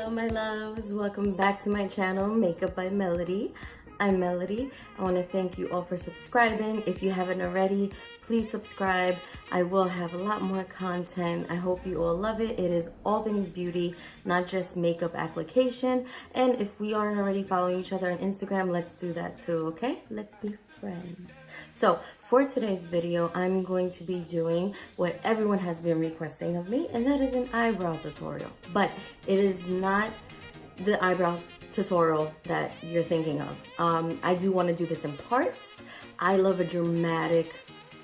Hello my loves, welcome back to my channel, Makeup by Melody. I'm Melody. I want to thank you all for subscribing. If you haven't already, please subscribe. I will have a lot more content. I hope you all love it. It is all things beauty, not just makeup application. And if we aren't already following each other on Instagram, let's do that too, okay? Let's be friends. So for today's video, I'm going to be doing what everyone has been requesting of me, and that is an eyebrow tutorial. But it is not the eyebrow tutorial that you're thinking of. I do want to do this in parts. I love a dramatic,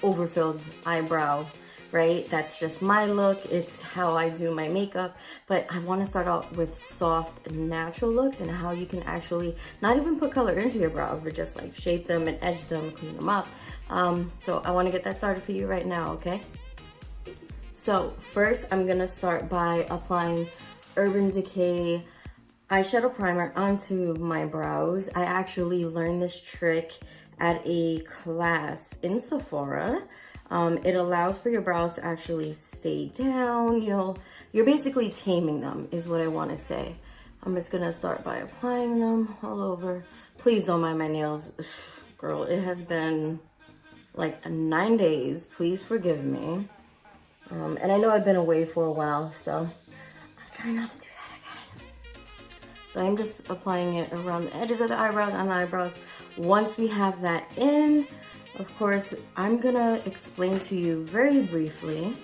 overfilled eyebrow, right? That's just my look. It's how I do my makeup. But I want to start out with soft, natural looks and how you can actually not even put color into your brows, but just like shape them and edge them, clean them up. So I want to get that started for you right now, okay? So first, I'm going to start by applying Urban Decay Eyeshadow Primer onto my brows. I actually learned this trick at a class in Sephora. It allows for your brows to actually stay down, you know, you're basically taming them is what I want to say. I'm just gonna start by applying them all over. Please don't mind my nails. Girl, it has been like 9 days. Please forgive me. And I know I've been away for a while, so I'll try not to do that again. So I'm just applying it around the edges of the eyebrows and the eyebrows. Once we have that in, of course, I'm gonna explain to you very briefly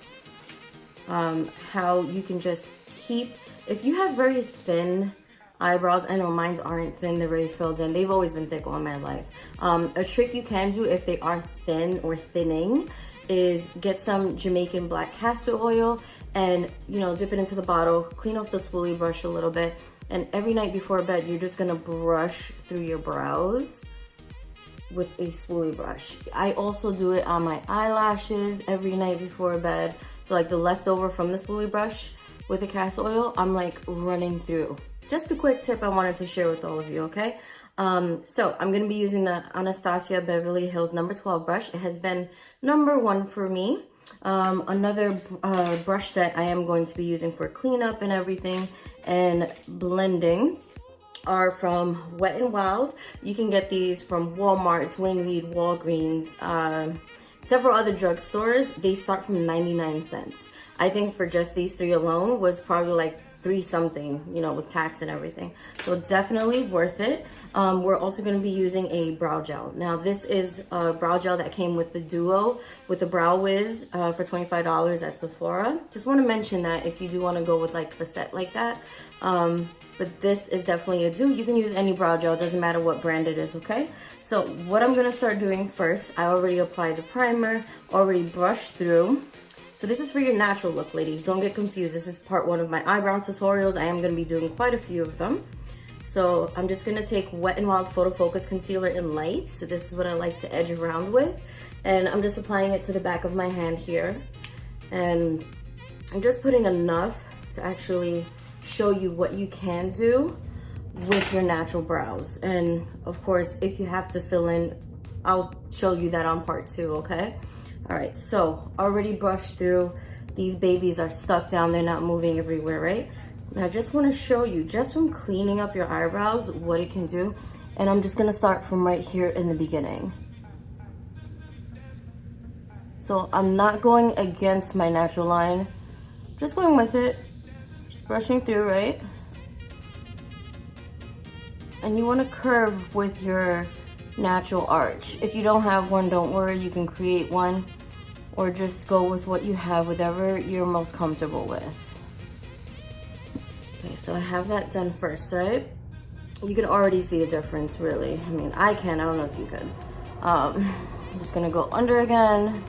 how you can just keep, if you have very thin eyebrows, I know mine aren't thin, they're very filled in, they've always been thick all my life. A trick you can do if they are thin or thinning is get some Jamaican Black Castor oil and, you know, dip it into the bottle, clean off the spoolie brush a little bit, and every night before bed, you're just gonna brush through your brows with a spoolie brush. I also do it on my eyelashes every night before bed. So like the leftover from the spoolie brush with the castor oil, I'm like running through. Just a quick tip I wanted to share with all of you, okay? So I'm gonna be using the Anastasia Beverly Hills number 12 brush. It has been number 1 for me. Another brush set I am going to be using for cleanup and everything and blending are from Wet n Wild. You can get these from Walmart, Dwayne Reed, Walgreens, several other drugstores. They start from 99 cents. I think for just these 3 alone was probably like 3 something, you know, with tax and everything. So definitely worth it. We're also going to be using a brow gel. Now this is a brow gel that came with the duo with the Brow Wiz for $25 at Sephora. Just want to mention that if you do want to go with like a set like that. But this is definitely a do. You can use any brow gel, doesn't matter what brand it is, okay? So what I'm going to start doing first, I already applied the primer, already brushed through. So this is for your natural look, ladies. Don't get confused. This is part 1 of my eyebrow tutorials. I am going to be doing quite a few of them. So I'm just going to take Wet n Wild Photofocus Concealer in light. So this is what I like to edge around with. And I'm just applying it to the back of my hand here. And I'm just putting enough to actually show you what you can do with your natural brows. And of course, if you have to fill in, I'll show you that on part 2, okay? All right, so already brushed through. These babies are stuck down, they're not moving everywhere, right? And I just wanna show you, just from cleaning up your eyebrows, what it can do. And I'm just gonna start from right here in the beginning. So I'm not going against my natural line, just going with it, just brushing through, right? And you wanna curve with your natural arch. If you don't have one, don't worry, you can create one or just go with what you have, whatever you're most comfortable with. Okay, so I have that done first, right? You can already see a difference, really. I mean, I can, I don't know if you could. I'm just gonna go under again,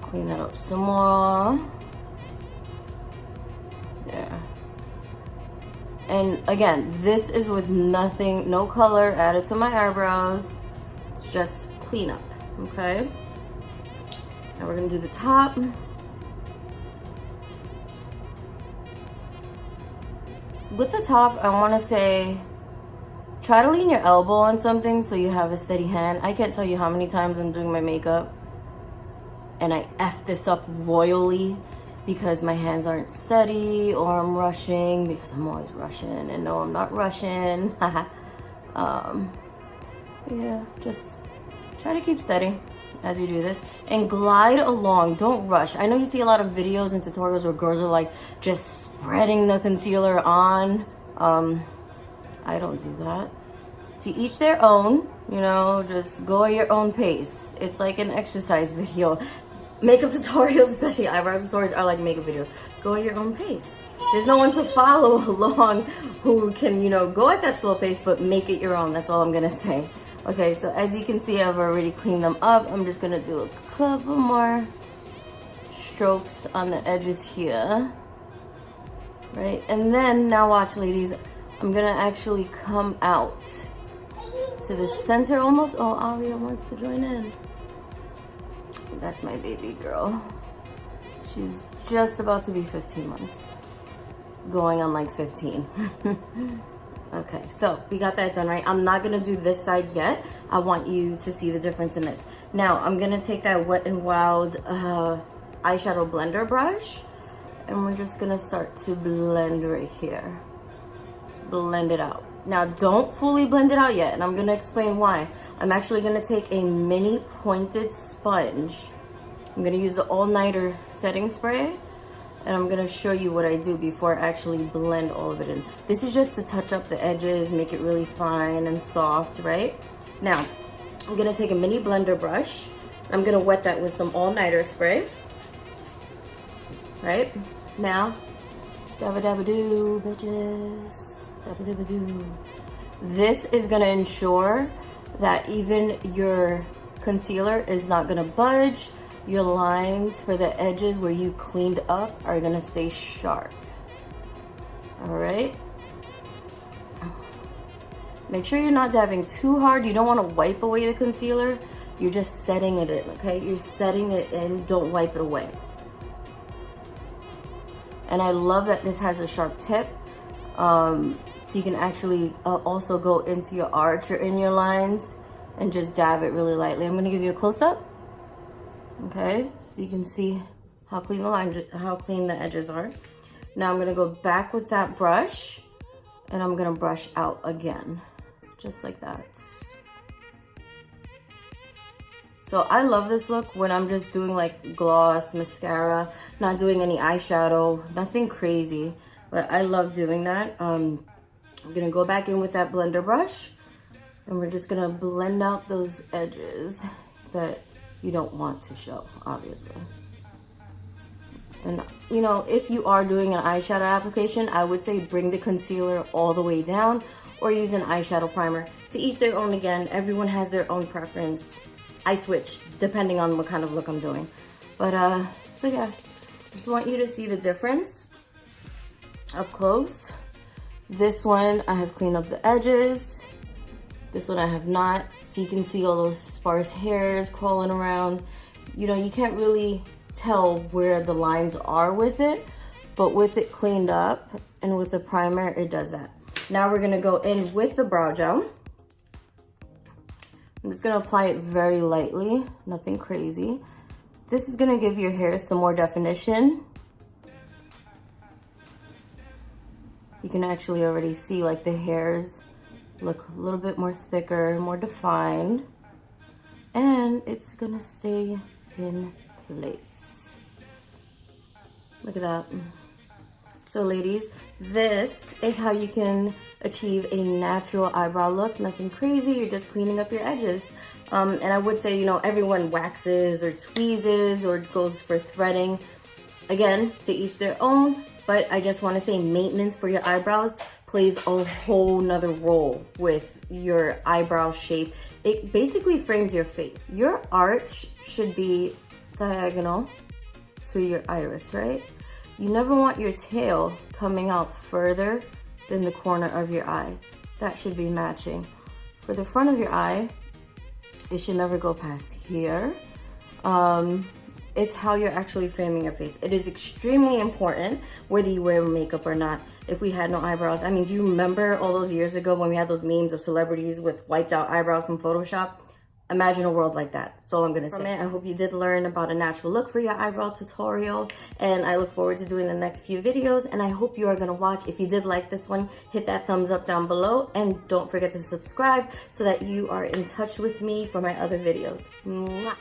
clean that up some more. There. And again, this is with nothing, no color added to my eyebrows. It's just cleanup, okay? Now we're gonna do the top. With the top, I wanna say, try to lean your elbow on something so you have a steady hand. I can't tell you how many times I'm doing my makeup and I F this up royally because my hands aren't steady or I'm rushing, because I'm always rushing, and no, I'm not rushing. Yeah, just try to keep steady as you do this and glide along. Don't rush. I know you see a lot of videos and tutorials where girls are like just spreading the concealer on. I don't do that. To each their own, you know, just go at your own pace. It's like an exercise video. Makeup tutorials, especially eyebrow tutorials, are like makeup videos. Go at your own pace. There's no one to follow along who can, you know, go at that slow pace, but make it your own. That's all I'm gonna say. Okay, so as you can see, I've already cleaned them up. I'm just gonna do a couple more strokes on the edges here. Right, and then now watch, ladies. I'm gonna actually come out to the center almost. Oh, Aria wants to join in. That's my baby girl. She's just about to be 15 months. Going on like 15. Okay, so we got that done, right? I'm not gonna do this side yet. I want you to see the difference in this. Now, I'm gonna take that Wet n Wild eyeshadow blender brush, and we're just gonna start to blend right here. Just blend it out. Now, don't fully blend it out yet, and I'm gonna explain why. I'm actually gonna take a mini pointed sponge. I'm gonna use the all-nighter setting spray, and I'm gonna show you what I do before I actually blend all of it in. This is just to touch up the edges, make it really fine and soft, right? Now, I'm gonna take a mini blender brush. I'm gonna wet that with some all-nighter spray. Right? Now, dabba dabba doo, bitches. Dabba dabba doo. This is gonna ensure that even your concealer is not gonna budge. Your lines for the edges where you cleaned up are gonna stay sharp. All right? Make sure you're not dabbing too hard. You don't wanna wipe away the concealer. You're just setting it in, okay? You're setting it in, don't wipe it away. And I love that this has a sharp tip. So you can actually also go into your arch or in your lines and just dab it really lightly. I'm gonna give you a close-up. Okay, so you can see how clean the lines, how clean the edges are. Now I'm gonna go back with that brush, and I'm gonna brush out again, just like that. So I love this look when I'm just doing like gloss, mascara, not doing any eyeshadow, nothing crazy, but I love doing that. I'm gonna go back in with that blender brush, and we're just gonna blend out those edges that you don't want to show, obviously. And you know, if you are doing an eyeshadow application, I would say bring the concealer all the way down or use an eyeshadow primer. To each their own again, everyone has their own preference. I switch depending on what kind of look I'm doing. But so yeah, just want you to see the difference up close. This one, I have cleaned up the edges. This one I have not. So you can see all those sparse hairs crawling around. You know, you can't really tell where the lines are with it, but with it cleaned up and with the primer, it does that. Now we're gonna go in with the brow gel. I'm just gonna apply it very lightly, nothing crazy. This is gonna give your hair some more definition. You can actually already see like the hairs look a little bit more thicker, more defined, and it's gonna stay in place. Look at that. So ladies, this is how you can achieve a natural eyebrow look. Nothing crazy, you're just cleaning up your edges. And I would say, you know, everyone waxes or tweezes or goes for threading. Again, to each their own, but I just wanna say maintenance for your eyebrows plays a whole nother role with your eyebrow shape. It basically frames your face. Your arch should be diagonal to your iris, right? You never want your tail coming out further than the corner of your eye. That should be matching. For the front of your eye, it should never go past here. It's how you're actually framing your face. It is extremely important whether you wear makeup or not. If we had no eyebrows, I mean, do you remember all those years ago when we had those memes of celebrities with wiped out eyebrows from Photoshop? imagine a world like that. That's all I'm gonna say. I hope you did learn about a natural look for your eyebrow tutorial, and I look forward to doing the next few videos, and I hope you are gonna watch. If you did like this one, hit that thumbs up down below, and don't forget to subscribe so that you are in touch with me for my other videos. Mwah.